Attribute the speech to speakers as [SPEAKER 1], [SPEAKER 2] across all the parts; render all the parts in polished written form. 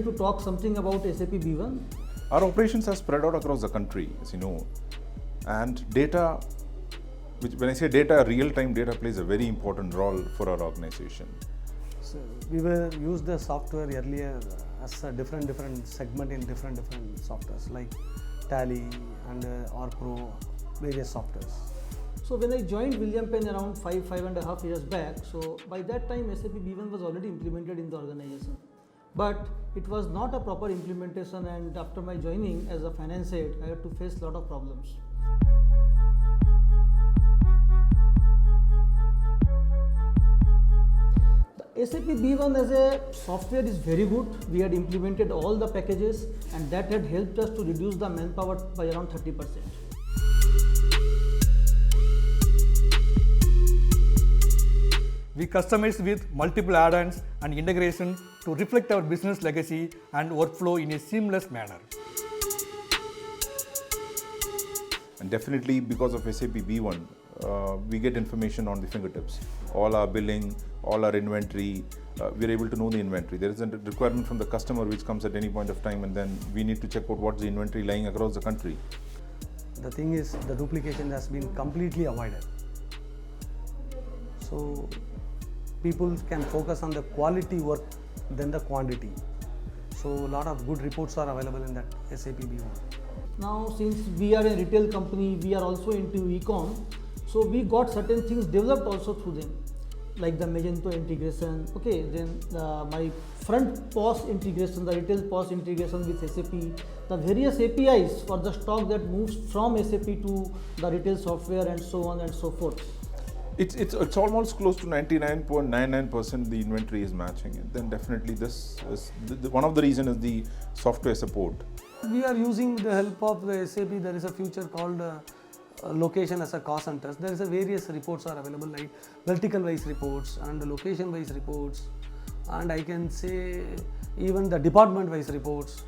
[SPEAKER 1] to talk something about SAP B1.
[SPEAKER 2] Our operations are spread out across the country, as you know, and data, which when I say data, real-time data plays a very important role for our organization.
[SPEAKER 3] So we were used the software earlier as a different segment in different softwares like Tally and Pro, various softwares.
[SPEAKER 1] So when I joined William Penn around 5.5 years back, so by that time SAP B1 was already implemented in the organization. But it was not a proper implementation, and after my joining as a finance head, I had to face a lot of problems. The SAP B1 as a software is very good. We had implemented all the packages, and that had helped us to reduce the manpower by around 30%.
[SPEAKER 4] We customized with multiple add-ons and integration to reflect our business legacy and workflow in a seamless manner.
[SPEAKER 2] And definitely because of SAP B1, we get information on the fingertips. All our billing, all our inventory, we're able to know the inventory. There is a requirement from the customer which comes at any point of time, and then we need to check out what's the inventory lying across the country.
[SPEAKER 3] The thing is, the duplication has been completely avoided. So people can focus on the quality work than the quantity. So a lot of good reports are available in that SAP B1.
[SPEAKER 1] Now since we are a retail company, we are also into e-com. So we got certain things developed also through them, like the Magento integration. Okay, then my front POS integration, the retail POS integration with SAP, the various APIs for the stock that moves from SAP to the retail software, and so on and so forth.
[SPEAKER 2] It's almost close to 99.99% the inventory is matching it. Then definitely this is one of the reasons is the software support.
[SPEAKER 3] We are using the help of the SAP. There is a feature called location as a cost center. There is a various reports are available, like vertical wise reports and location wise reports, and I can say even the department wise reports.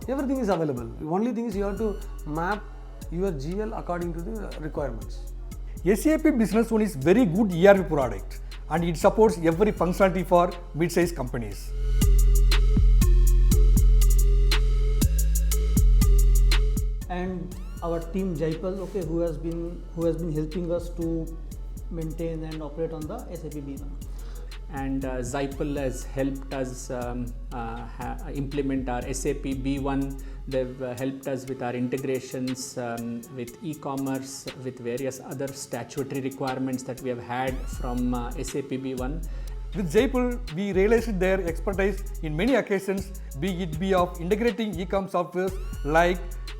[SPEAKER 3] Everything is available. The only thing is you have to map your GL according to the requirements.
[SPEAKER 4] SAP Business One is very good ERP product, and it supports every functionality for mid-sized companies.
[SPEAKER 1] And our team Zyple, okay, who has been helping us to maintain and operate on the SAP B1.
[SPEAKER 5] And Zyple has helped us implement our SAP B1. They've helped us with our integrations with e-commerce, with various other statutory requirements that we have had from SAP B1.
[SPEAKER 4] With Zyple, we realized their expertise in many occasions, be it of integrating e-com softwares like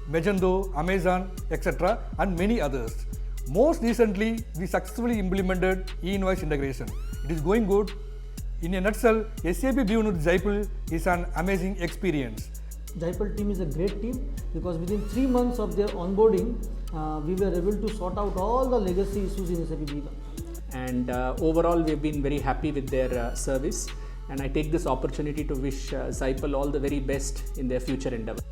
[SPEAKER 4] Magento, Amazon, etc. and many others. Most recently, we successfully implemented e-invoice integration. It is going good. In a nutshell, SAP B1 with Zyple is an amazing experience.
[SPEAKER 1] Zyple team is a great team because within 3 months of their onboarding, we were able to sort out all the legacy issues in SAP B1.
[SPEAKER 5] And overall, we've been very happy with their service. And I take this opportunity to wish Zyple all the very best in their future endeavors.